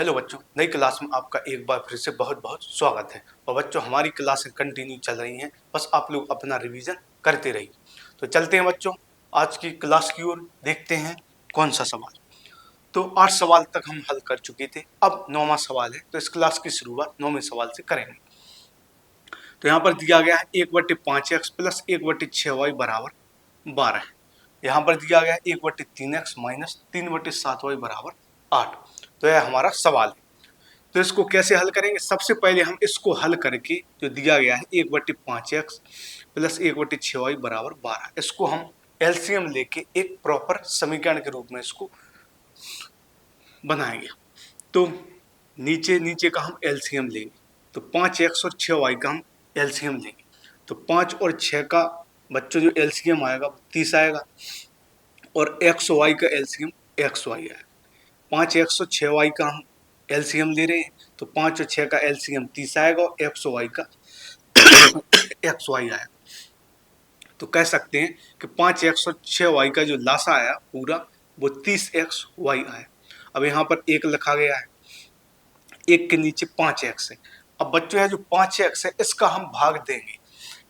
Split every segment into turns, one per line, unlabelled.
Hello बच्चों, नई class में आपका एक बार फिर से बहुत बहुत स्वागत है। और बच्चों, हमारी क्लासें कंटिन्यू चल रही हैं, बस आप लोग अपना रिवीजन करते रहिए। तो चलते हैं बच्चों आज की क्लास की ओर, देखते हैं कौन सा सवाल। तो 8 सवाल तक हम हल कर चुके थे, अब 9वां सवाल है। तो इस क्लास की शुरुआत 9वें सवाल से करेंगे। तो यहाँ पर दिया गया है 1/5x प्लस 1/6y बराबर 12। यहाँ पर दिया गया है 1/3x माइनस 3/7y बराबर 8। तो यह हमारा सवाल है। तो इसको कैसे हल करेंगे? सबसे पहले हम इसको हल करके जो दिया गया है 1/5x प्लस 1/6y बराबर 12, इसको हम एलसीएम लेके एक प्रॉपर समीकरण के रूप में इसको बनाएंगे। तो नीचे नीचे का हम एलसीएम लेंगे। तो 5x और 6y का हम एलसीएम लेंगे। तो 5 और 6 का बच्चों जो एलसीएम आएगा वो 30 आएगा, और एक्स वाई का एलसीएम एक्स वाई आएगा। 5x और 6y का हम एलसीएम ले रहे हैं, तो 5 और 6 का एलसीएम 30 आएगा, और एक्स वाई का एक्स वाई आएगा। तो कह सकते हैं कि 5x और 6y का जो लासा आया पूरा वो 30xy आया। अब यहाँ पर एक लिखा गया है, एक के नीचे 5x है। अब बच्चों यह जो 5x है इसका हम भाग देंगे,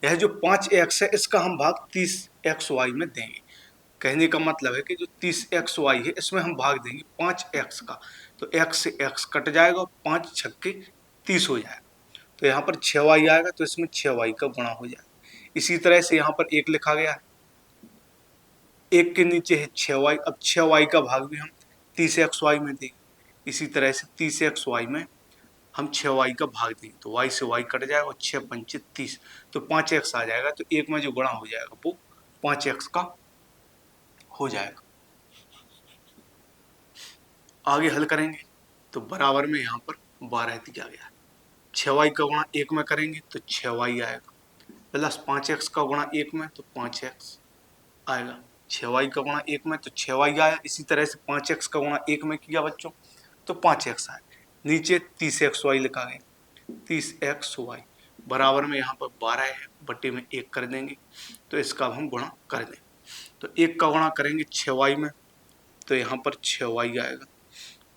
यह जो 5x है इसका हम भाग 30xy में देंगे। कहने का मतलब है कि जो 30xy है इसमें हम भाग देंगे 5x का, तो x से x कट जाएगा और 5 छक्के 30 हो जाएगा। तो यहाँ पर 6y आएगा, तो इसमें 6y का गुणा हो जाएगा। इसी तरह से यहाँ पर एक लिखा गया है, एक के नीचे है 6y। अब 6y का भाग भी हम 30xy में देंगे। इसी तरह से 30xy में हम 6y का भाग देंगे, तो y से y कट जाएगा और 6 पंचे 30, तो 5x आ जाएगा। तो एक में जो गुणा हो जाएगा वो 5x का हो जाएगा। आगे हल करेंगे तो बराबर में यहाँ पर 12 दिया गया है। 6y का गुणा एक में करेंगे तो 6y आएगा, प्लस 5x का गुणा एक में तो 5x आएगा। 6y का गुणा एक में तो 6y आया। इसी तरह से 5x का गुणा एक में किया बच्चों तो 5x आया। नीचे 30xy लिखा गया, 30xy बराबर में यहाँ पर 12 है, बटे में 1 कर देंगे, तो इसका हम गुणा कर दें। तो 1 का गुणा करेंगे 6y में तो यहाँ पर 6y आएगा,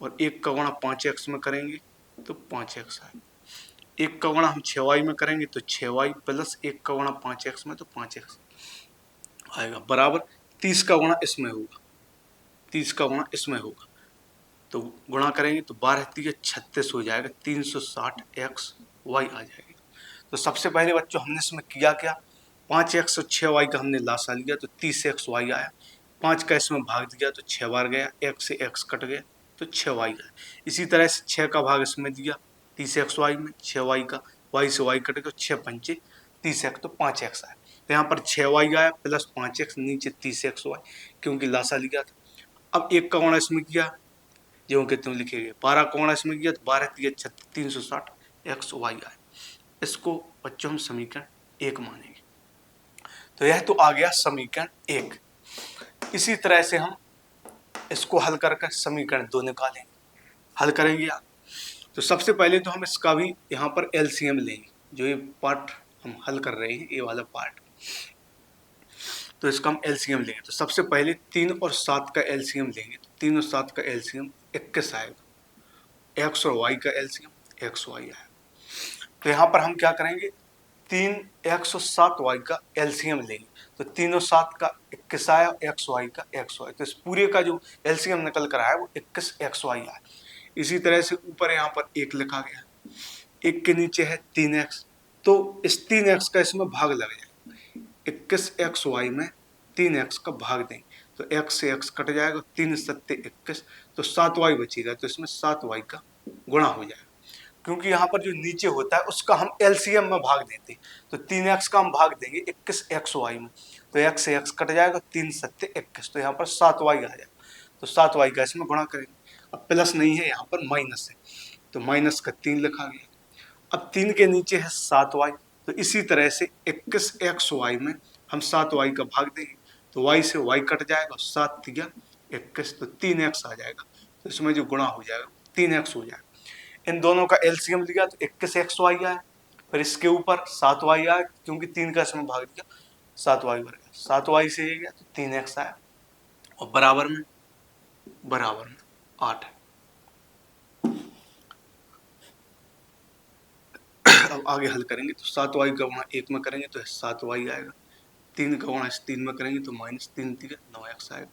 और 1 का गुणा 5x में करेंगे तो 5x आएगा। 1 का गुणा हम 6y में करेंगे तो 6y, प्लस 1 का गुणा 5x में तो 5x आएगा, बराबर 30 का गुणा इसमें होगा, 30 का गुणा इसमें होगा। तो गुणा करेंगे तो 12 3 36 हो जाएगा, 360xy आ जाएगा। तो सबसे पहले बच्चों हमने इसमें किया क्या, 5x और 6y का हमने लासा लिया तो 30xy आया। 5 का इसमें भाग दिया तो 6 बार गया, x से x कट गया तो 6y आया। इसी तरह से 6 का भाग इसमें दिया 30xy में, 6y का y से y कट गया, 6 पंचे 30x तो 5x आया। तो यहाँ पर 6y आया प्लस 5x, नीचे 30xy क्योंकि लासा लिया था। अब 1 का गुणा इसमें किया, जो कि तुम लिखेंगे 12 का गुणा इसमें किया तो 12 3 360xy आया। इसको बच्चों हम समीकरण 1 मानेंगे। तो यह तो आ गया समीकरण 1। इसी तरह से हम इसको हल कर समीकरण 2 निकालेंगे। हल करेंगे आप तो सबसे पहले तो हम इसका भी यहाँ पर एलसीएम लेंगे। जो ये पार्ट हम हल कर रहे हैं, ये वाला पार्ट, तो इसका हम एलसीएम लेंगे। तो सबसे पहले 3 और 7 का एलसीएम लेंगे। तो 3 और 7 का एलसीएम 21 आएगा। एक्स और वाई का एलसीएम एक्स वाई आएगा। तो यहाँ पर हम क्या करेंगे, 3x और 7y का एलसीएम लेंगे। तो 3 और 7 का 21 आया, एक्स वाई का एक्स वाई, तो इस पूरे का जो एलसीएम निकल कर आया वो 21xy आया। इसी तरह से ऊपर यहाँ पर 1 लिखा गया, 1 के नीचे है 3x, तो इस 3x का इसमें भाग लग जाएगा। 21xy में 3x का भाग देंगे तो x से x कट जाएगा, 3 सत्ते 21, तो 7y बचेगा, तो इसमें 7y का गुणा हो जाएगा। क्योंकि यहाँ पर जो नीचे होता है उसका हम एलसीएम में भाग देते हैं, तो 3x का हम भाग देंगे 21xy में, तो x से x कट जाएगा, 3 सत्ते 21, तो यहाँ पर 7y आ जाएगा। तो 7y का इसमें गुणा करेंगे। अब प्लस नहीं है, यहाँ पर माइनस है, तो माइनस का 3 लिखा गया। अब 3 के नीचे है 7y, तो इसी तरह से 21xy में हम 7y का भाग देंगे, तो y से y कट जाएगा, 7 3 21, तो 3x आ जाएगा। तो इसमें जो गुणा हो जाएगा 3x हो जाएगा। इन दोनों का एलसीएम लिया तो 21xy आया, फिर इसके ऊपर 7y आया, क्योंकि 3 का इसमें भाग दिया 7y बन गया, 7y से ये गया तो 3x आया, और बराबर में 8 है। अब आगे हल करेंगे तो 7y का गुणा 1 में करेंगे तो 7y आएगा, 3 का गुणा इस 3 में करेंगे तो -3 3 9x आएगा,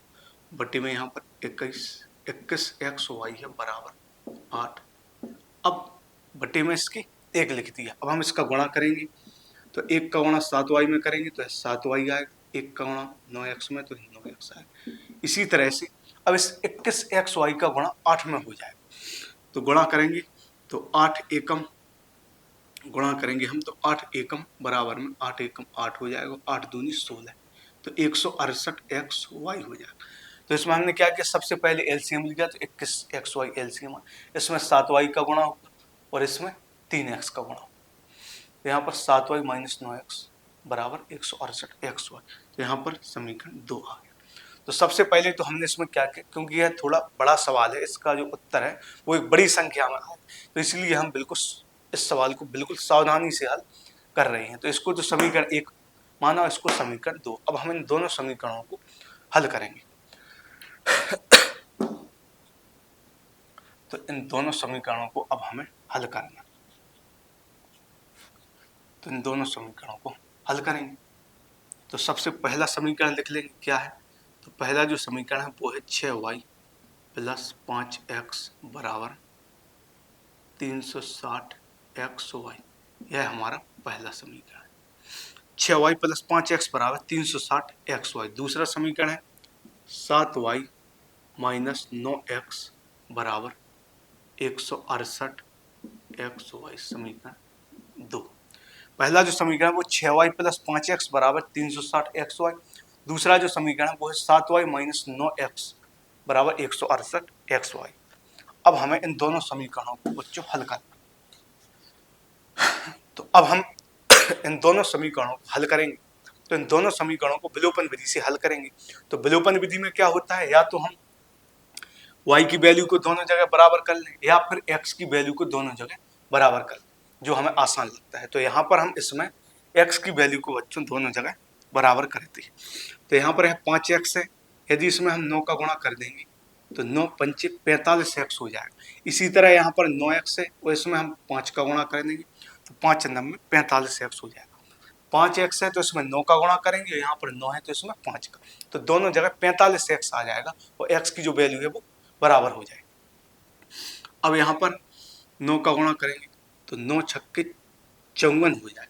बटे में यहाँ पर 21xy है बराबर 8। अब बटे में इसके 1 लिख दिया। अब हम इसका गुणा करेंगे तो 1 का गुणा 7y में करेंगे तो 7y आएगा, 1 का गुणा 9x में तो 9x आएगा। इसी तरह से अब इस 21xy का गुणा 8 में हो जाएगा, तो गुणा करेंगे तो 8 एकम गुणा करेंगे हम तो 8 एकम बराबर में 8 एकम 8 हो जाएगा, 8 दूनी 16, तो 168xy हो जाएगा। तो इसमें हमने क्या किया, सबसे पहले एलसीएम लिया तो 21xy एलसीएम, इसमें 7y का गुणा होगा और इसमें 3x का गुणा होगा, तो यहाँ पर 7y माइनस 9x बराबर 168xy, तो यहाँ पर समीकरण 2 आ गया। तो सबसे पहले तो हमने इसमें क्या किया, क्योंकि यह थोड़ा बड़ा सवाल है, इसका जो उत्तर है वो एक बड़ी संख्या में है, तो इसलिए हम बिल्कुल इस सवाल को बिल्कुल सावधानी से हल कर रहे हैं। तो इसको तो समीकरण 1 माना, इसको समीकरण 2। अब हम इन दोनों समीकरणों को हल करेंगे। तो इन दोनों समीकरणों को अब हमें हल करना, तो इन दोनों समीकरणों को हल करेंगे। तो सबसे पहला समीकरण लिख लेंगे, क्या है, तो पहला जो समीकरण है वो है 6y प्लस 5x बराबर 360xy, यह हमारा पहला समीकरण है। 6y प्लस 5x बराबर 360xy। दूसरा समीकरण है 7y माइनस 9x बराबर 168xy, समीकरण 2। पहला जो समीकरण वो 6y प्लस 5x बराबर 360xy, दूसरा जो समीकरण वो है 7y माइनस 9x बराबर 168xy। अब हमें इन दोनों समीकरणों को बच्चों हल करना, तो अब हम इन दोनों समीकरणों को हल करेंगे। तो इन दोनों समीकरणों को विलोपन विधि से हल करेंगे। तो विलोपन विधि में क्या होता है, या तो हम y की वैल्यू को दोनों जगह बराबर कर लें या फिर x की वैल्यू को दोनों जगह बराबर कर लें, जो हमें आसान लगता है। तो यहाँ पर हम इसमें x की वैल्यू को बच्चों दोनों जगह बराबर करते हैं। तो यहाँ पर 5x है, यदि इसमें हम 9 का गुणा कर देंगे तो 9 पंचे 45x हो जाएगा। इसी तरह यहाँ पर 9x है और इसमें हम 5 का गुणा कर देंगे तो 5 9 45x हो जाएगा। 5x है तो इसमें 9 का गुणा करेंगे, यहाँ पर 9 है तो इसमें 5 का, तो दोनों जगह 45x आ जाएगा और x की जो वैल्यू है वो बराबर हो जाएगी। अब यहाँ पर 9 का गुणा करेंगे तो 9 छक्के 54 हो जाएगा,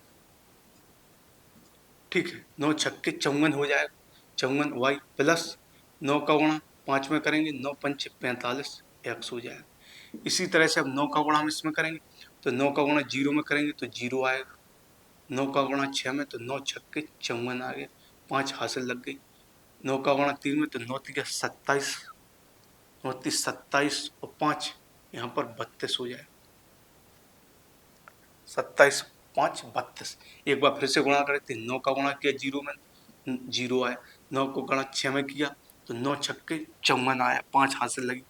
ठीक है, 9 छक्के 54 हो जाएगा, 54y प्लस 9 का गुणा 5 में करेंगे, 9 पंचे 45x हो जाएगा। इसी तरह से अब 9 का गुणा हम इसमें करेंगे तो 9 का गुणा 0 में करेंगे तो 0 आएगा, 9 का गुणा 6 में तो 9 छक्के 54 आ गया, 5 हासिल लग गई। 9 का गुणा 3 में तो 9 3 27, 9 3 27 और 5 यहाँ पर 32 हो जाएगा, 27 5 32। एक बार फिर से गुणा करें तो 9 का गुणा किया 0 में 0 आया, 9 को गुणा 6 में किया तो 9 छक्के 54 आया, 5 हासिल लगी,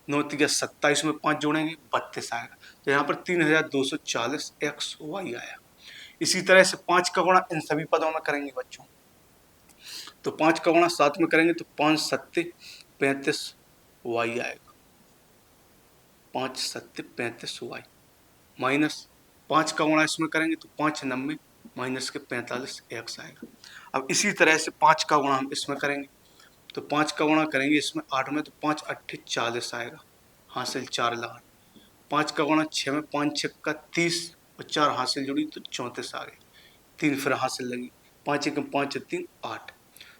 9 3 27 में 5 जोड़ेंगे 32 आएगा, तो यहाँ पर 3240 xy आया। इसी तरह से 5 का गुणा इन सभी पदों में करेंगे बच्चों, तो 5 का गुणा 7 में करेंगे तो 5 7 35 y आएगा, 5 7 35 y माइनस 5 का गुणा इसमें करेंगे तो 5 90 माइनस के 45 x आएगा। अब इसी तरह से 5 का गुणा हम इसमें करेंगे तो 5 का गुणा करेंगे इसमें 8 में तो 5 8 40 आएगा, हासिल 4 लगा। 5 का गुणा 6 में 5 6 का 30 और 4 हासिल जुड़ी तो 34 आ गए, 3 फिर हासिल लगी, 5 1 5 3 8,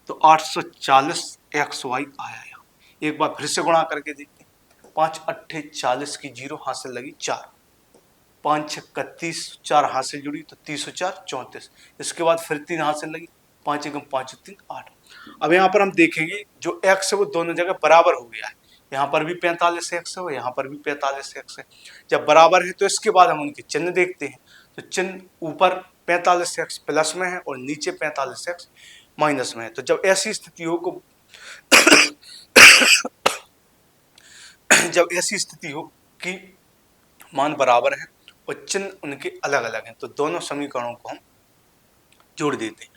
तो 840 xy आया यहाँ। एक बार फिर से गुणा करके देखते हैं, 5 8 40 की 0 हासिल लगी 4, 5 6 31, 4 हासिल जुड़ी तो 30 4 34, इसके बाद फिर 3 हासिल लगी, 5 1 5 3 8। अब यहाँ पर हम देखेंगे जो x है वो दोनों जगह बराबर हो गया है, यहाँ पर भी 45x है और यहाँ पर भी 45x है। जब बराबर है तो इसके बाद हम उनके चिन्ह देखते हैं, तो चिन्ह ऊपर 45x प्लस में है और नीचे 45x माइनस में है। तो जब ऐसी स्थिति हो को जब ऐसी स्थिति हो कि मान बराबर है और चिन्ह उनके अलग अलग हैं तो दोनों समीकरणों को हम जोड़ देते हैं।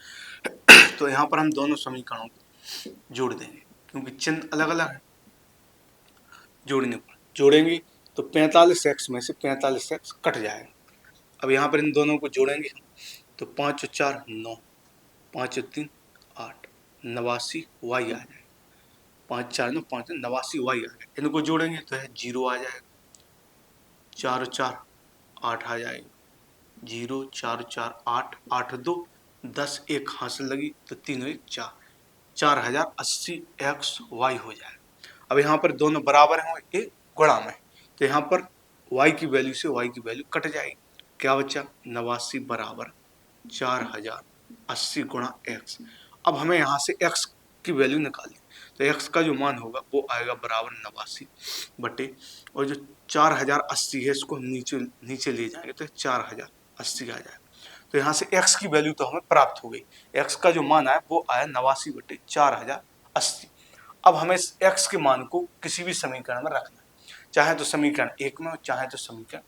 तो यहाँ पर हम दोनों समीकरणों को जोड़ देंगे क्योंकि चिन्ह अलग अलग है, जोड़ने पर जोड़ेंगे तो 45x में से 45x कट जाएगा, अब यहाँ पर इन दोनों को जोड़ेंगे हम, तो 5 और 4 9, 5 और 3 8, 89 y आ जाएगा। 5 4 9 5 89 y आ जाएगा। इनको जोड़ेंगे तो है 0 आ जाएगा। 4 और 4 8 आ जाएगा। 0 4 4 8 8 2 10, एक हासिल लगी तो 3 और 1 4, 4080 एक्स वाई हो जाएगा। अब यहाँ पर दोनों बराबर हैं, ये गुणा में, तो यहाँ पर y की वैल्यू से y की वैल्यू कट जाएगी। क्या बचा? 89 बराबर 4080 गुणा x। अब हमें यहाँ से x की वैल्यू निकालनी, तो x का जो मान होगा वो आएगा बराबर 89 बटे, और जो 4080 है इसको हम नीचे नीचे ले जाएंगे तो 4080 आ जाएगा। तो यहाँ से x की वैल्यू तो हमें प्राप्त हो गई। x का जो मान आया वो आया 89 बटे 4080। अब हमें इस x के मान को किसी भी समीकरण में रखना है, चाहे तो समीकरण 1 में, चाहे तो समीकरण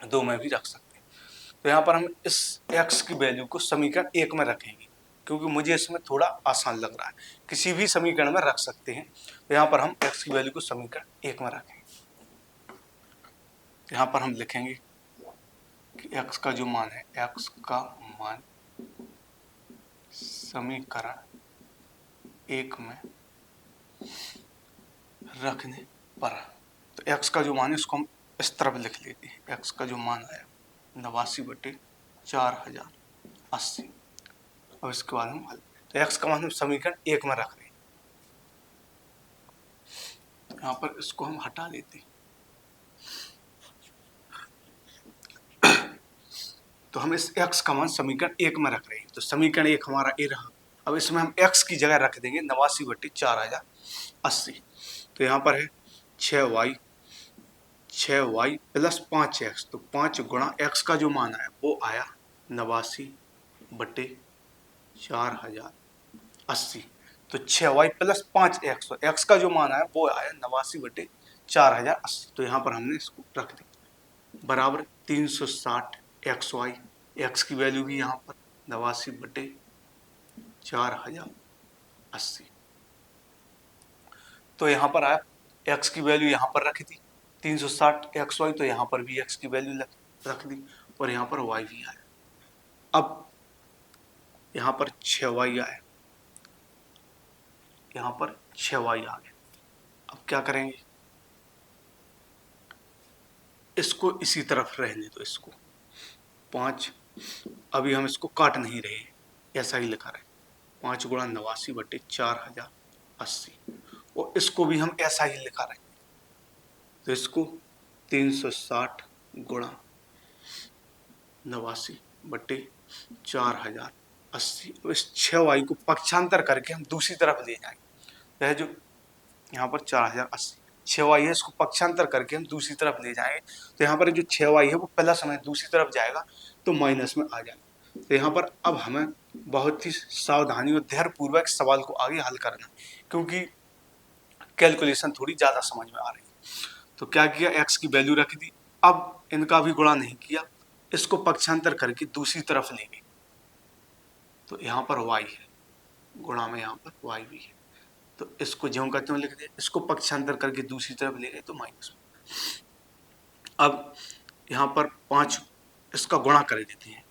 2 में भी रख सकते हैं। तो यहाँ पर हम इस x की वैल्यू को समीकरण 1 में रखेंगे, क्योंकि मुझे इसमें थोड़ा आसान लग रहा है। किसी भी समीकरण में रख सकते हैं, तो यहाँ पर हम x की वैल्यू को समीकरण 1 में रखेंगे। यहाँ पर हम लिखेंगे कि x का जो मान है, x का मान समीकरण 1 में रखने पर, तो x का जो मान है इसको हम इस तरफ लिख लेते हैं। x का जो मान आया 89 बटे 4080, और इसके बाद हम हल, तो x का मान हम समीकरण 1 में रख रहे हैं। यहाँ पर इसको हम हटा देते हैं, तो हम इस x का मान समीकरण 1 में रख रहे हैं। तो समीकरण 1 हमारा ए रहा। अब इसमें हम x की जगह रख देंगे 89 बटे 4080। तो यहाँ पर है 6y प्लस 5x, तो 5 गुणा x का जो मान आया वो आया 89 बटे 4080। तो 6y प्लस 5x, तो x का जो मान आया वो आया 89 बटे 4080। तो यहाँ पर हमने इसको रख दिया बराबर 360 xy, x की वैल्यू भी यहाँ पर 89 बटे 4080। तो यहाँ पर आया x की वैल्यू यहाँ पर रख दी 360 xy, तो यहाँ पर भी x की वैल्यू रख दी, और यहाँ पर y भी आया। अब यहाँ पर 6y आया, यहाँ पर 6y आ गया। अब क्या करेंगे, इसको इसी तरफ रहने दो, इसको 5, अभी हम इसको काट नहीं रहे, ऐसा ही लिखा रहे, 5 गुणा 89 बटे 4080, और इसको भी हम ऐसा ही लिखा रहे, तो इसको 360 गुणा 89 बटे 4080, इस 6y को पक्षांतर करके हम दूसरी तरफ ले जाएंगे। यह जो यहाँ पर 4080 6y है, इसको पक्षांतर करके हम दूसरी तरफ ले जाएंगे, तो यहाँ पर जो 6y है वो प्लस में दूसरी तरफ जाएगा तो माइनस में आ जाएगा। तो यहाँ पर अब हमें बहुत ही सावधानी और धैर्यपूर्वक सवाल को आगे हल करना है, क्योंकि कैलकुलेशन थोड़ी ज़्यादा समझ में आ रही है। तो क्या किया, x की वैल्यू रख दी, अब इनका भी गुणा नहीं किया, इसको पक्षांतर करके दूसरी तरफ ले गए, तो यहाँ पर y है, गुणा में यहाँ पर y भी है, तो इसको ज्यों का त्यों लिख दिया, इसको पक्षांतर करके दूसरी तरफ ले गए तो माइनस में। अब यहाँ पर 5, इसका गुणा कर देते हैं,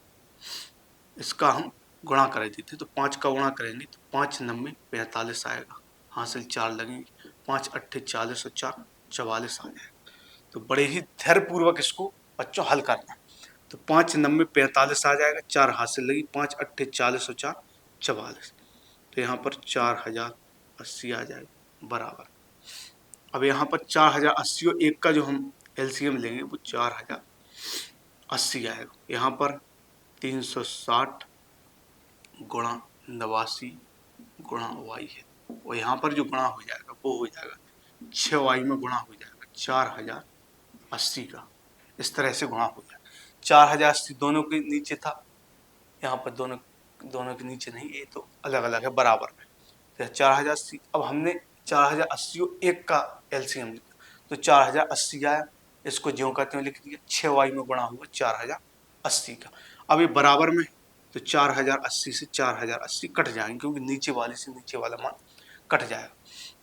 इसका हम गुणा कर देते हैं, तो 5 का गुणा करेंगे तो 5 9 45 आएगा, हासिल 4 लगेंगे, 5 8 40 और 4 44 आ जाएगा। तो बड़े ही धैर्यपूर्वक इसको बच्चों हल करना है। तो 5 9 45 आ जाएगा, 4 हासिल लगी, 5 8 40 और 4 44, तो यहाँ पर 4080 आ जाएगा बराबर। अब यहाँ पर 4080 और 1 का जो हम एलसीएम लेंगे वो 4080 आएगा। यहाँ पर 360 गुणा 89 गुणा y है, और यहाँ पर जो गुणा हो जाएगा वो हो जाएगा 6y में गुणा हो जाएगा 4080 का, इस तरह से गुणा हो जाएगा। 4080 दोनों के नीचे था, यहाँ पर दोनों के नीचे नहीं, ये तो अलग अलग है बराबर में। तो 4080, अब हमने 4080 और 1 का एलसीएम लिखा, तो 4080 आया, इसको ज्यों का त्यों लिख दिया, 6y में गुणा हुआ 4080 का। अब ये बराबर में, तो 4080 से 4080 कट जाएंगे, क्योंकि नीचे वाले से नीचे वाला मान कट जाएगा।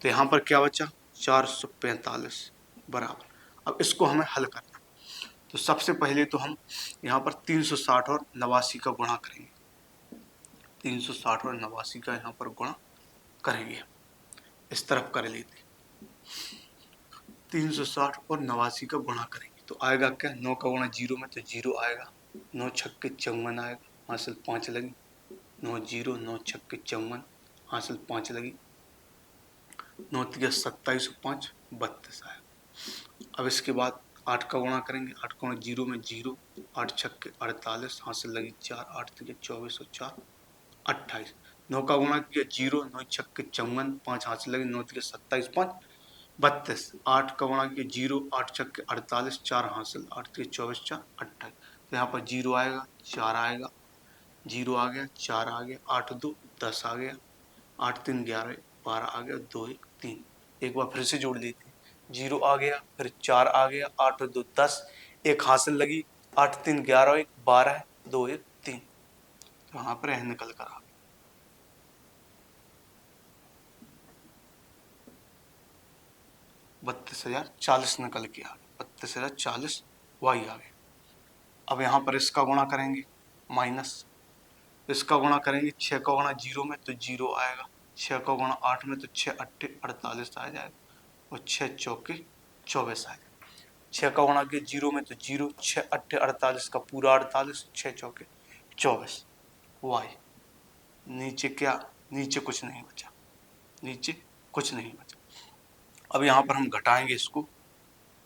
तो यहाँ पर क्या बचा, 445 बराबर। अब इसको हमें हल करना, तो सबसे पहले तो हम यहाँ पर 360 और 89 का गुणा करेंगे। 360 और 89 का यहाँ पर गुणा करेंगे, इस तरफ कर लेते। 360 और 89 का गुणा करेंगे तो आएगा क्या, 9 का गुणा 0 में तो 0 आएगा, 9 छक्के 54 आएगा, हासिल 5 लगी, 9 0, 9 छक्के 54, हासिल 5 लगी, 9 तिया 27, 5 32 आएगा। अब इसके बाद 8 का गुणा करेंगे, 8 का गुणा 0 में 0, 8 छक्के 48, हासिल लगी 4, 8 तिया 24 और 4 28, 9 का गुणा किया 0, 9 छक्के 54, 5 हासिल लगी, 9 तिया 27, 5 32, 8 का गुणा किया 0, 8 छक्के 48, 4 हासिल, 8 तिया 24, 4 28, तो यहाँ पर 0 आएगा, 4 आएगा, 0 आ गया, 4 आ गया, 8 2 10 आ गया, 8 3 11, 12 आ गया, 2 1 3, एक बार फिर से जोड़ लेते हैं, 0 आ गया, फिर 4 आ गया, 8 2 10, एक हासिल लगी, 8 3 11, 1 12, 2 1 3, तो यहाँ पर निकल कर आ गया 32,040 निकल के आ गया, 32,040 वाई आ गया। अब यहाँ पर इसका गुणा करेंगे, माइनस इसका गुणा करेंगे, 6 का गुणा 0 में तो 0 आएगा, 6 का गुणा 8 में तो 6 8 48 आ जाएगा, और 6 चौके 24 आ जाएगा। 6 का गुणा किया 0 में तो 0, 6 8 48 का पूरा 48, 6 चौके 24 वाई। नीचे क्या, नीचे कुछ नहीं बचा, नीचे कुछ नहीं बचा। अब यहाँ पर हम घटाएंगे इसको,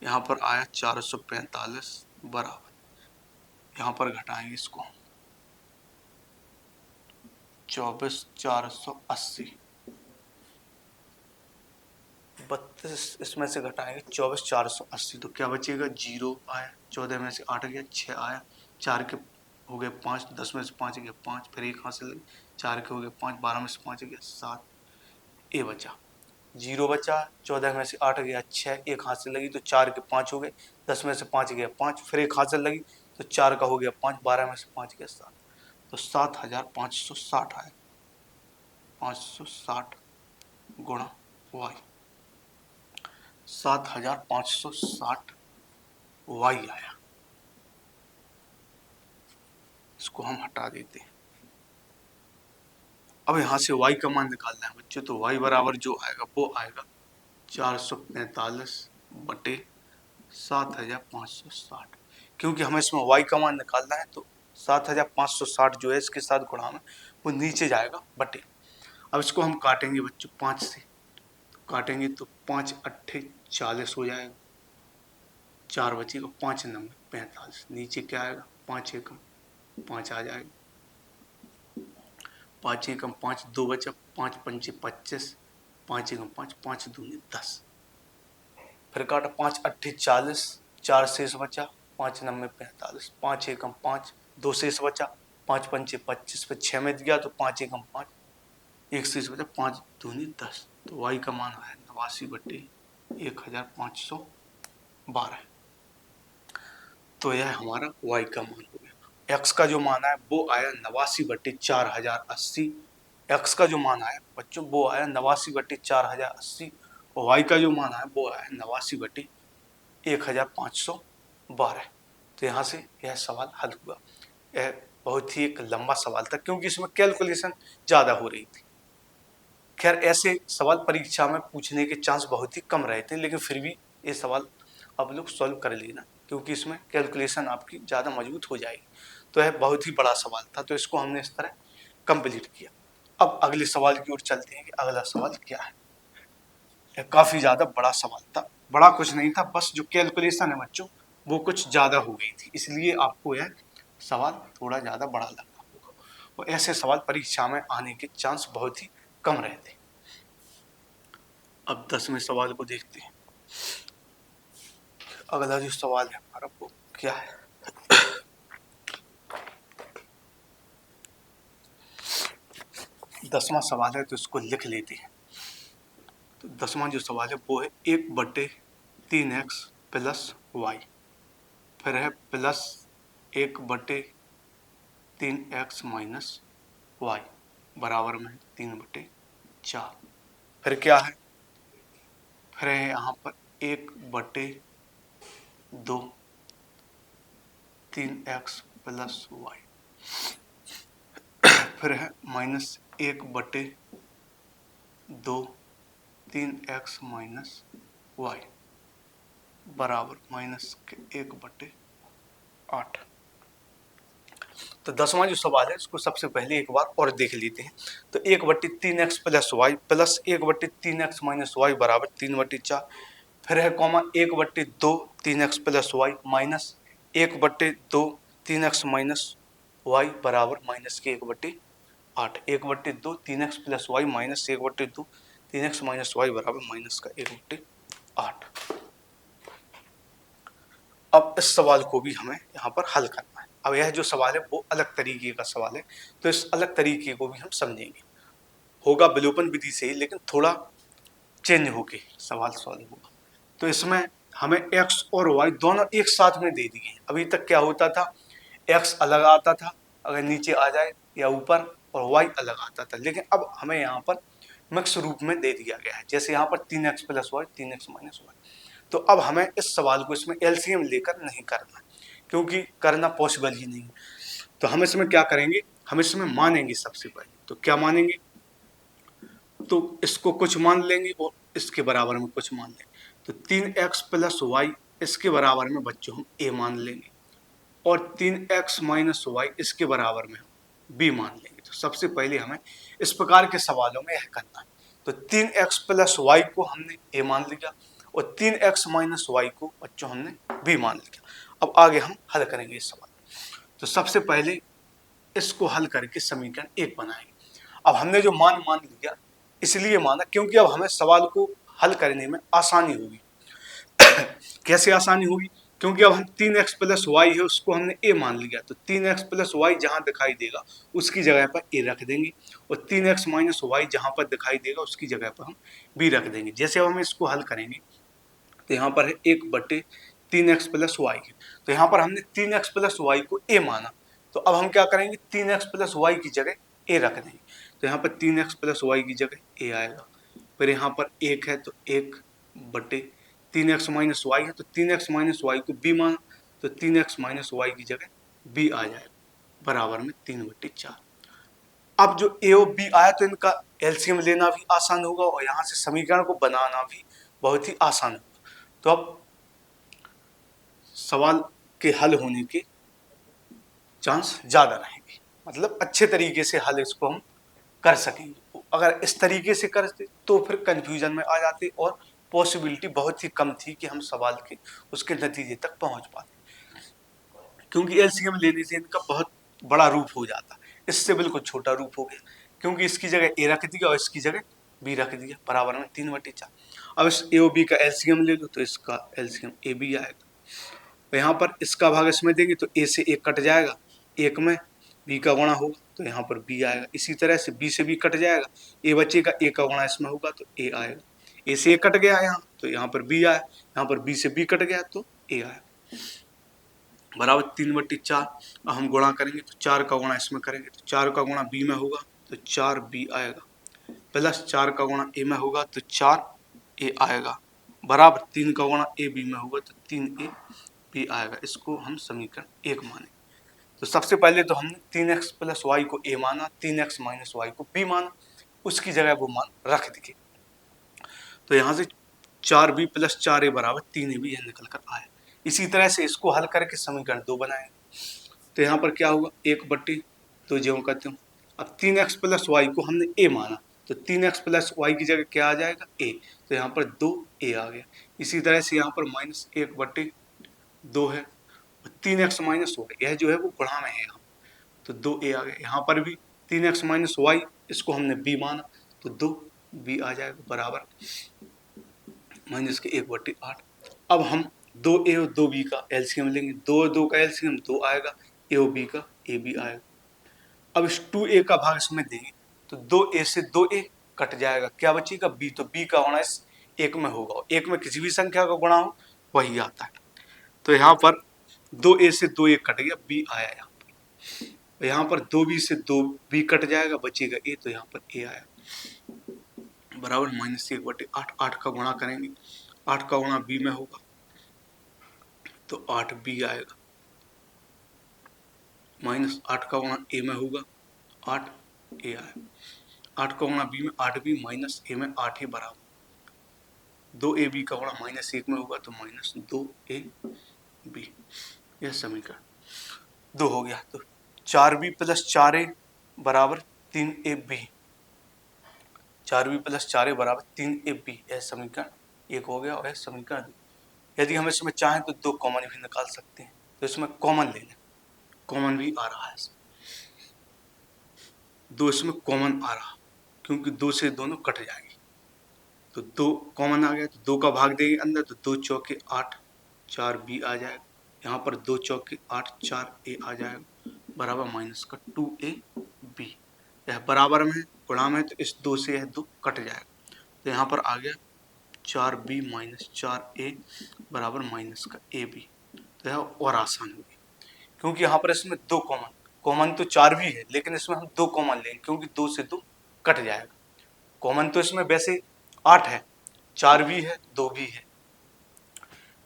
यहाँ पर आया 445 बराबर, यहाँ पर घटाएंगे इसको 24,480, 32 इसमें से घटाएंगे 24,480, तो क्या बचेगा, 0 आया, 14 में से 8 गया, 6 आया, 4 के हो गए 5, 10 में से 5 गया 5, फिर 1 हासिल लगी, 4 के हो गए 5, 12 में से 5 गया 7, ए बचा, 0 बचा, 14 में से 8 गया 6, 1 हासिल लगी तो 4 के 5 हो गए, 10 में से 5 गया 5, फिर 1 हासिल लगी तो 4 का हो गया 5, 12 में से 5 गया 7, तो 7,560 आया, 560 गुणा वाई, 7,560 वाई आया। इसको हम हटा देते हैं। अब यहाँ से y का मान निकालना है बच्चों, तो y बराबर जो आएगा वो आएगा 445 बटे 7,560, क्योंकि हमें इसमें y का मान निकालना है तो 7,560 जो है इसके साथ गुणा में वो नीचे जाएगा बटे। अब इसको हम काटेंगे बच्चों 5 से, तो काटेंगे तो 5 अट्ठे 40 हो जाएगा, 4 बचेगा, 5 9 45, नीचे क्या आएगा, 5 एकम 5 आ जाएगा, 5 एकम 5 2 बचा, 5 पंचे 25, 5 एकम 5, 5 दूनी 10, फिर काटा 5 अट्ठे 40, 4 शेष बचा, 5 9 45, 5 एकम 5, 2 शेष बचा, 5 पंचे 25, फिर 6 में गया तो 5 एकम 5, 1 शेष बचा, 5 दूनी 10, तो y का मान आया 89 बटे 1,512, तो यह हमारा y का मान हो गया। x का जो मान आया वो आया 89 बटे 4,080, x का जो मान आया बच्चों वो आया 89 बटे 4,080, और y का जो मान आया वो आया 89 बटे 1,512। तो यहाँ से यह सवाल हल हुआ। यह बहुत ही एक लंबा सवाल था क्योंकि इसमें कैलकुलेशन ज़्यादा हो रही थी। खैर ऐसे सवाल परीक्षा में पूछने के चांस बहुत ही कम रहते हैं, लेकिन फिर भी ये सवाल आप लोग सॉल्व कर लेना क्योंकि इसमें कैलकुलेशन आपकी ज़्यादा मजबूत हो जाएगी। तो यह बहुत ही बड़ा सवाल था, तो इसको हमने इस तरह कंप्लीट किया। अब अगले सवाल की ओर चलते हैं कि अगला सवाल क्या है। यह काफ़ी ज़्यादा बड़ा सवाल था, बड़ा कुछ नहीं था, बस जो कैलकुलेशन है बच्चों वो कुछ ज़्यादा हो गई थी, इसलिए आपको यह सवाल थोड़ा ज़्यादा बड़ा लगा होगा। और ऐसे सवाल परीक्षा में आने के चांस बहुत ही कम रहते। अब 10वें सवाल को देखते हैं। अगला जो सवाल है हमारा वो क्या है, 10वां सवाल है, तो इसको लिख लेते हैं। तो 10वां जो सवाल है वो है 1/3x प्लस वाई, फिर है प्लस 1/3x माइनस वाई बराबर में 3/4, फिर क्या है, फिर है यहाँ पर 1/2 3x प्लस वाई, फिर है -1/2 3x माइनस वाई बराबर -1/8। तो 10वां जो सवाल है इसको सबसे पहले एक बार और देख लेते हैं। तो 1/3x plus y plus 1/3x minus y बराबर 3/4, फिर है comma 1/2 3x plus y minus 1/2 3x minus y बराबर -1/8। 1/2 3x plus y minus 1/2 3x minus y बराबर -1/8। अब इस सवाल को भी हमें यहाँ पर हल करना है। अब यह जो सवाल है वो अलग तरीके का सवाल है, तो इस अलग तरीके को भी हम समझेंगे। होगा विलोपन विधि से ही, लेकिन थोड़ा चेंज होके सवाल सॉल्व होगा। तो इसमें हमें x और y दोनों एक साथ में दे दिए हैं। अभी तक क्या होता था, x अलग आता था अगर नीचे आ जाए या ऊपर, और y अलग आता था, लेकिन अब हमें यहाँ पर मिक्स रूप में दे दिया गया है। जैसे यहाँ पर 3x plus Y 3x minus Y. तो अब हमें इस सवाल को इसमें एलसीएम लेकर नहीं करना, क्योंकि करना पॉसिबल ही नहीं। तो हम इसमें क्या करेंगे, हम इसमें मानेंगे सबसे पहले। तो क्या मानेंगे, तो इसको कुछ मान लेंगे और इसके बराबर में कुछ मान लेंगे। तो 3x प्लस वाई इसके बराबर में बच्चों हम a मान लेंगे, और 3x माइनस वाई इसके बराबर में हम b मान लेंगे। तो सबसे पहले हमें इस प्रकार के सवालों में यह करना है। तो 3x प्लस वाई को हमने a मान लिया और 3x माइनस वाई को बच्चों हमने b मान लिया। अब आगे हम हल करेंगे इस सवाल। तो सबसे पहले इसको हल करके समीकरण 1 बनाएंगे। अब हमने जो मान लिया, इसलिए माना क्योंकि अब हमें सवाल को हल करने में आसानी होगी। कैसे आसानी होगी, क्योंकि अब हम 3x प्लस वाई है उसको हमने a मान लिया, तो 3x प्लस वाई जहां दिखाई देगा उसकी जगह पर a रख देंगे, और 3x माइनस वाई जहां पर दिखाई देगा उसकी जगह पर हम b रख देंगे। जैसे अब हम इसको हल करेंगे तो यहाँ पर है 1/3x प्लस वाई है, तो यहाँ पर हमने 3x प्लस वाई को a माना। तो अब हम क्या करेंगे, 3x प्लस वाई की जगह a रख देंगे। तो यहाँ पर 3x प्लस वाई की जगह a आएगा, फिर यहाँ पर 1 है तो 1/3x माइनस वाई है, तो 3x माइनस वाई को b माना, तो 3x माइनस वाई की जगह b आ जाएगा बराबर में 3/4। अब जो a और b आया तो इनका एलसीएम लेना भी आसान होगा और यहाँ से समीकरण को बनाना भी बहुत ही आसान होगा। तो अब सवाल के हल होने के चांस ज्यादा रहेंगे, मतलब अच्छे तरीके से हल इसको हम कर सकेंगे। अगर इस तरीके से करते तो फिर कंफ्यूजन में आ जाते और पॉसिबिलिटी बहुत ही कम थी कि हम सवाल के उसके नतीजे तक पहुंच पाते, क्योंकि एलसीएम लेने से इनका बहुत बड़ा रूप हो जाता। इससे बिल्कुल छोटा रूप हो गया, क्योंकि इसकी जगह ए रख दिया और इसकी जगह बी रख दिया बराबर में 3/4। अब इस ए और बी का एलसीएम ले लो तो इसका एलसीएम ए बी आएगा। तो यहाँ पर इसका भाग इसमें देंगे तो ए से एक कट जाएगा, एक में बी का गुणा होगा तो यहाँ पर बी आएगा। इसी तरह से बी से बी कट जाएगा, ए बचेगा, ए का गुणा इसमें होगा तो ए आएगा। ए से ए कट गया यहाँ तो यहाँ पर बी आया, यहाँ पर बी से बी कट गया तो ए आया बराबर 3/4। अब हम गुणा करेंगे तो 4 का गुणा इसमें करेंगे तो 4 का गुणा बी में होगा तो 4b आएगा, प्लस 4 का गुणा ए में होगा तो 4a आएगा, बराबर 3 का गुणा ए बी में होगा तो 3ab आएगा। इसको हम समीकरण 1 माने। तो सबसे पहले तो हमने 3x प्लस वाई को a माना, 3x माइनस वाई को b माना, उसकी जगह वो मान रख दिए। तो यहाँ से 4b प्लस 4a बराबर 3ab यह निकल कर आया। इसी तरह से इसको हल करके समीकरण 2 बनाएंगे। तो यहाँ पर क्या होगा, 1/2 जो कहते हो। अब 3x प्लस वाई को हमने a माना, तो 3x प्लस वाई की जगह क्या आ जाएगा a, तो यहाँ पर 2a आ गया। इसी तरह से यहाँ पर -1/2 है, 3x माइनस वाई यह जो है वो गुणा में है यहाँ, तो 2a आ गया। यहाँ पर भी 3x माइनस वाई इसको हमने b माना तो 2b आ जाएगा बराबर -1/8। अब हम 2a और 2b का एलसीएम लेंगे, 2 और 2 का एलसीएम 2 आएगा, a और b का ab आएगा। अब इस 2a का भाग इसमें देंगे तो 2a से 2a कट जाएगा, क्या बचेगा b, तो b का गुणा इस एक में होगा, एक में किसी भी संख्या का गुणा हो वही आता है। तो यहाँ पर 2a से 2a कट गया, b आया यहाँ पर, तो यहाँ पर 2b से 2b कट जाएगा, बचेगा a, तो यहाँ पर a आया बराबर -1/8। 8 का गुणा करेंगे, 8 का गुणा b में होगा तो 8b आएगा माइनस 8 का गुणा ए में होगा 8 ए आया, 8 का गुणा बी में 8 बी माइनस ए में 8 ए बराबर 2 ए बी का गुणा माइनस 1 में होगा तो माइनस 2 ए बी। यह समीकरण 2 हो गया। तो 4b प्लस 4a बराबर 3 A B, 4b plus 4a बराबर 3 ए बी, यह समीकरण 1 हो गया। और यह समीकरण 2, यदि हम इसमें चाहें तो 2 कॉमन भी निकाल सकते हैं, तो इसमें कॉमन ले लें, कॉमन भी आ रहा है, 2 इसमें कॉमन आ रहा क्योंकि 2 से दोनों कट जाएंगे, तो 2 कॉमन आ गया तो 2 का भाग देंगे अंदर तो 2 चौके 8 4 बी आ जाएगा, यहाँ पर 2 चौके 8 4 ए आ जाएगा बराबर माइनस का 2 ए बी। यह बराबर में गुणा में तो इस 2 से यह 2 कट जाएगा, तो यहाँ पर आ गया 4 बी माइनस 4 ए बराबर माइनस का ए बी। तो यह और आसान होगी क्योंकि यहाँ पर इसमें 2 कॉमन, कॉमन तो 4 भी है लेकिन इसमें हम 2 कॉमन लेंगे क्योंकि 2 से 2 कट जाएगा। कॉमन तो इसमें वैसे 8 है, 4 भी है 2 भी है,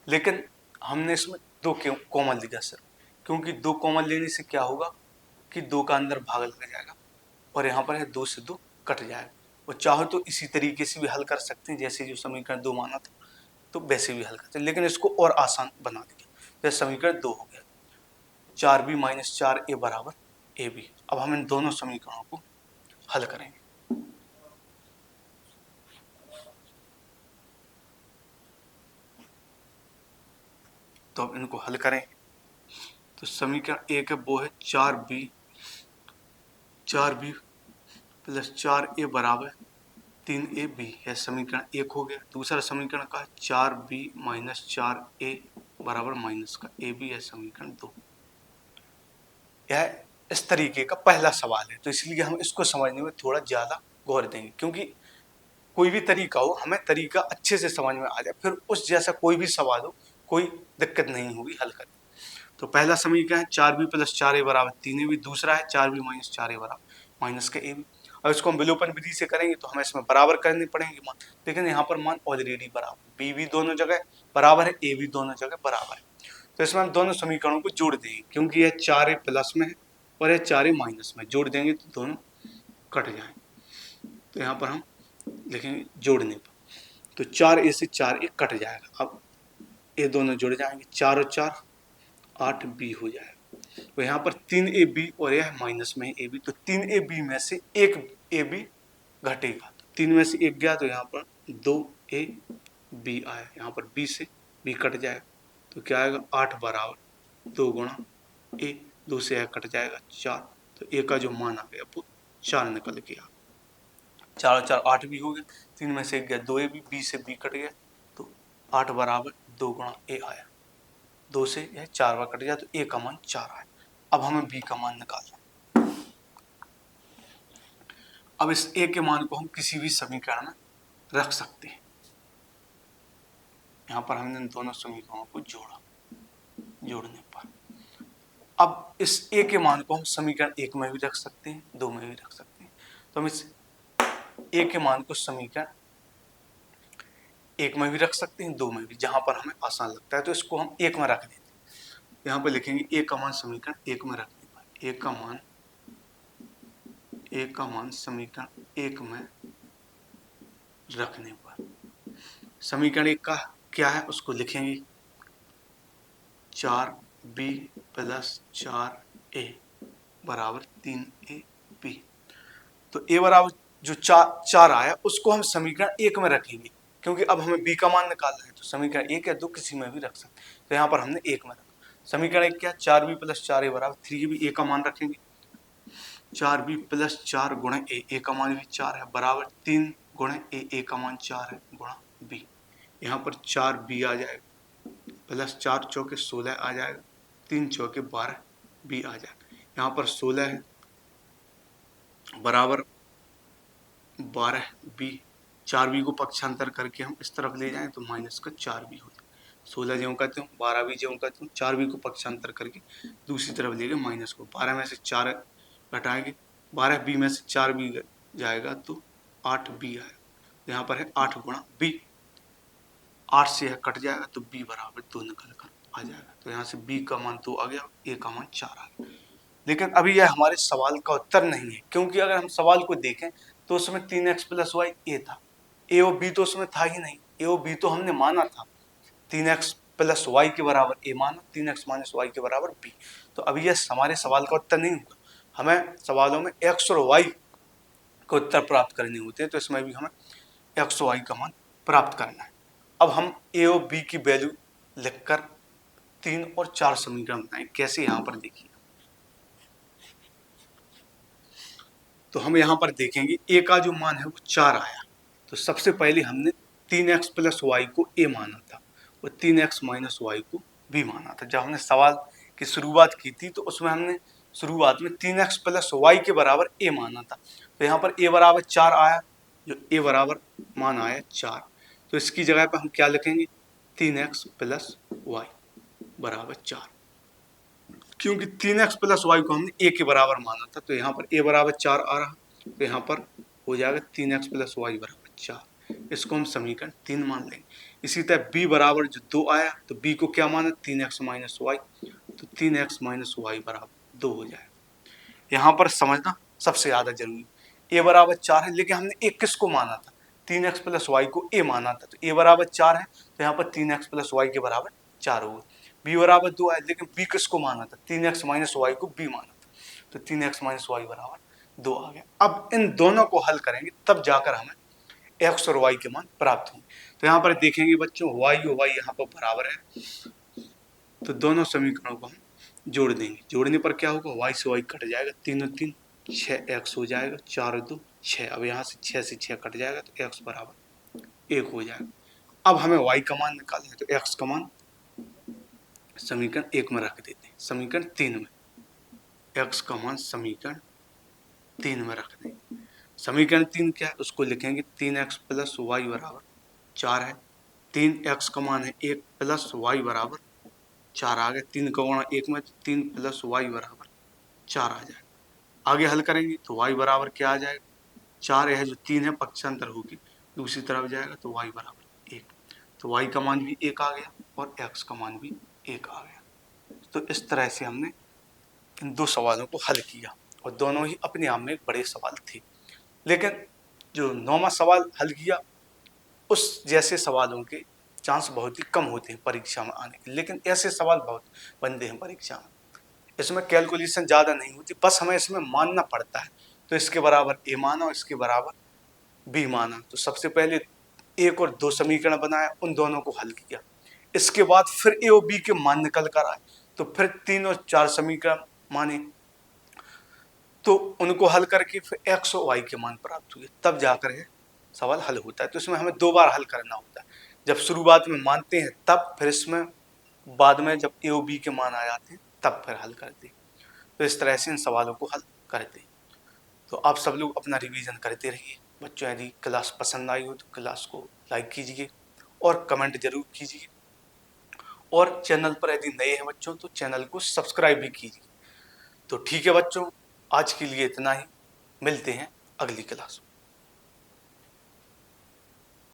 लेकिन हमने इसमें 2 क्यों कॉमन लिया सर, क्योंकि 2 कॉमन लेने से क्या होगा कि 2 का अंदर भाग लग जाएगा और यहाँ पर है 2 से 2 कट जाएगा। और चाहो तो इसी तरीके से भी हल कर सकते हैं, जैसे जो समीकरण 2 माना था तो वैसे भी हल करते हैं, लेकिन इसको और आसान बना दिया, तो समीकरण 2 हो गया 4b माइनस 4a बराबर ए बी। अब हम इन दोनों समीकरणों को हल करेंगे। तो अब इनको हल करें तो समीकरण एक है वो है 4b प्लस 4a बराबर 3ab, यह समीकरण 1 हो गया। दूसरा समीकरण का 4b माइनस 4a बराबर माइनस का ab, यह समीकरण 2। यह इस तरीके का पहला सवाल है, तो इसलिए हम इसको समझने में थोड़ा ज्यादा गौर देंगे, क्योंकि कोई भी तरीका हो हमें तरीका अच्छे से समझ में आ जाए, फिर उस जैसा कोई भी सवाल हो कोई दिक्कत नहीं होगी हल करने। तो पहला समीकरण है 4b प्लस 4a बराबर 3ab, दूसरा है 4b माइनस 4a बराबर माइनस का ab। अब इसको हम विलोपन विधि से करेंगे तो हमें इसमें बराबर करने पड़ेंगे मान, लेकिन यहाँ पर मान ऑलरेडी बराबर, b भी दोनों जगह बराबर है, a भी दोनों जगह बराबर है, तो इसमें हम दोनों समीकरणों को जोड़ देंगे क्योंकि यह 4a प्लस में है और यह 4a माइनस में, जोड़ देंगे तो दोनों कट जाएंगे। तो यहाँ पर हम लिखेंगे जोड़ने पर, तो 4a से 4a कट जाएगा, अब ये दोनों जुड़ जाएंगे, 4 और 4 8b हो जाएगा। तो यहाँ पर 3ab और यह माइनस में है ab, तो 3ab में से एक ab घटेगा, 3 में से 1 गया तो यहाँ पर 2ab आया, यहाँ पर b से b कट जाएगा तो क्या आएगा 8 बराबर 2 गुणा a, 2 से यह कट जाएगा 4, तो a का जो मान आ गया वो 4 निकल गया, 4 और 4 8 भी हो गया, 3 में से 1 गया 2ab, b से b कट गया तो 8 बराबर 2 गुणा a आया, 2 से यह 4 बार कट गया तो a का मान 4 आया। अब हमें b का मान निकालना। अब इस a के मान को हम किसी भी समीकरण में रख सकते हैं। यहाँ पर हमने दोनों समीकरणों को जोड़ा, जोड़ने पर अब इस a के मान को हम समीकरण 1 में भी रख सकते हैं, 2 में भी रख सकते हैं, तो हम इस a के मान को समीकरण 1 में भी रख सकते हैं, 2 में भी, जहां पर हमें आसान लगता है, तो इसको हम 1 में रख देते हैं। यहाँ पर लिखेंगे a का मान समीकरण 1 में रखने पर, a का मान समीकरण 1 में रखने पर, समीकरण 1 का क्या है उसको लिखेंगे 4b प्लस 4a बराबर 3ab। तो a बराबर जो 4 आया उसको हम समीकरण 1 में रखेंगे क्योंकि अब हमें b का मान निकालना है, तो समीकरण 1 या 2 किसी में भी रख सकते हैं, तो यहाँ पर हमने 1 में रखा। समीकरण 1 क्या 4b प्लस 4a बराबर 3ab, a का मान रखेंगे 4b प्लस 4 गुणे a का मान भी 4 है बराबर 3 गुणे a का मान 4 है गुणा b, यहाँ पर 4b आ जाएगा प्लस 4 चौके 16 आ जाएगा, 3 चौके 12 b आ जाएगा, यहाँ पर 16 है बराबर 12 b, 4b को पक्षांतर करके हम इस तरफ ले जाएं तो माइनस का 4b हो जाए, 16 ज्यों कहते हूँ 12 भी ज्यों कहते हूँ, 4b को पक्षांतर करके दूसरी तरफ ले गए माइनस को, 12 में से 4 घटाएंगे, 12b में से 4b जाएगा तो 8b आएगा, यहाँ पर है 8 गुणा b, 8 से यह कट जाएगा तो b बराबर 2 निकल कर आ जाएगा, तो यहाँ से b का मान 2 आ गया, a का मान 4 आ गया। लेकिन अभी यह हमारे सवाल का उत्तर नहीं है, क्योंकि अगर हम सवाल को देखें तो उसमें 3x प्लस वाई ए था, ए और बी तो उसमें था ही नहीं, ए और बी तो हमने माना था, 3x प्लस वाई के बराबर ए माना, 3x माइनस वाई के बराबर बी। तो अभी यह हमारे सवाल का उत्तर नहीं होगा, हमें सवालों में x और y का उत्तर प्राप्त करने होते हैं, तो इसमें भी हमें x और y का मान प्राप्त करना है। अब हम a और b की वैल्यू लिखकर 3 और 4 समीकरण बनाएं। कैसे, यहाँ पर देखिए, तो हम यहाँ पर देखेंगे a का जो मान है वो 4 आया, तो सबसे पहले हमने 3x प्लस वाई को a माना था और 3x माइनस वाई को b माना था। जब हमने सवाल की शुरुआत की थी तो उसमें हमने शुरुआत में 3x प्लस वाई के बराबर a माना था, तो यहाँ पर a बराबर 4 आया, जो a बराबर मान आया 4, तो इसकी जगह पर हम क्या लिखेंगे, 3x प्लस वाई बराबर 4, क्योंकि 3x प्लस वाई को हमने a के बराबर माना था, तो यहाँ पर a बराबर 4 आ रहा, तो यहाँ पर हो जाएगा 3x प्लस वाई बराबर 4, इसको हम समीकरण 3 मान लेंगे। इसी तरह b बराबर जो 2 आया, तो b को क्या माना, 3x माइनस वाई, तो 3x माइनस वाई बराबर 2 हो जाएगा। यहाँ पर समझना सबसे ज़्यादा जरूरी, a बराबर 4 है, लेकिन हमने a किसको माना था, 3x प्लस वाई को a माना था, तो a बराबर 4 है, तो यहाँ पर 3x प्लस वाई के बराबर 4 होगा। b बराबर 2 है, लेकिन b किसको माना था, 3x माइनस वाई को b माना था, तो 3x माइनस वाई बराबर 2 आ गया। अब इन दोनों को हल करेंगे तब जाकर हमें x और y के मान प्राप्त होंगे। तो यहाँ पर देखेंगे बच्चों, y और y यहाँ पर बराबर है, तो दोनों समीकरणों को हम जोड़ देंगे। जोड़ने पर क्या होगा, y से y कट जाएगा, 3 और 3 6x हो जाएगा, 4 और 2 6, अब यहाँ से 6 से 6 कट जाएगा, तो x बराबर 1 हो जाएगा। अब हमें y का मान निकालना है, तो x का मान समीकरण 1 में रख देते हैं, समीकरण 3 में x का मान समीकरण 3 में रख देंगे। समीकरण 3 क्या है, उसको लिखेंगे 3x प्लस वाई बराबर 4 है, 3x का मान है 1 प्लस वाई बराबर 4 आ गया, 3 का गुणा 1 में, 3 प्लस वाई बराबर 4 आ जाएगा। आगे हल करेंगे तो y बराबर क्या आ जाएगा, 4 है जो 3 है पक्षांतर होगी दूसरी तरफ जाएगा, तो y बराबर 1, तो y का मान भी 1 आ गया और x का मान भी 1 आ गया। तो इस तरह से हमने इन दो सवालों को हल किया और दोनों ही अपने आप में एक बड़े सवाल थे, लेकिन जो 9वां सवाल हल किया उस जैसे सवालों के चांस बहुत ही कम होते हैं परीक्षा में आने के, लेकिन ऐसे सवाल बहुत बनते हैं परीक्षा में। इसमें कैलकुलेशन ज़्यादा नहीं होती, बस हमें इसमें मानना पड़ता है, तो इसके बराबर a माना और इसके बराबर b माना, तो सबसे पहले 1 और 2 समीकरण बनाया, उन दोनों को हल किया, इसके बाद फिर a और b के मान निकल कर आए, तो फिर 3 और 4 समीकरण माने, तो उनको हल करके फिर x और y के मान प्राप्त हुए, तब जाकर है सवाल हल होता है। तो इसमें हमें 2 बार हल करना होता है, जब शुरुआत में मानते हैं तब, फिर इसमें बाद में जब a और b के मान आ जाते हैं तब फिर हल करते हैं। तो इस तरह से इन सवालों को हल करते हैं। तो आप सब लोग अपना रिवीजन करते रहिए बच्चों। यदि क्लास पसंद आई हो तो क्लास को लाइक कीजिए और कमेंट जरूर कीजिए, और चैनल पर यदि नए हैं बच्चों तो चैनल को सब्सक्राइब भी कीजिए। तो ठीक है बच्चों, आज के लिए इतना ही, मिलते हैं अगली क्लास में।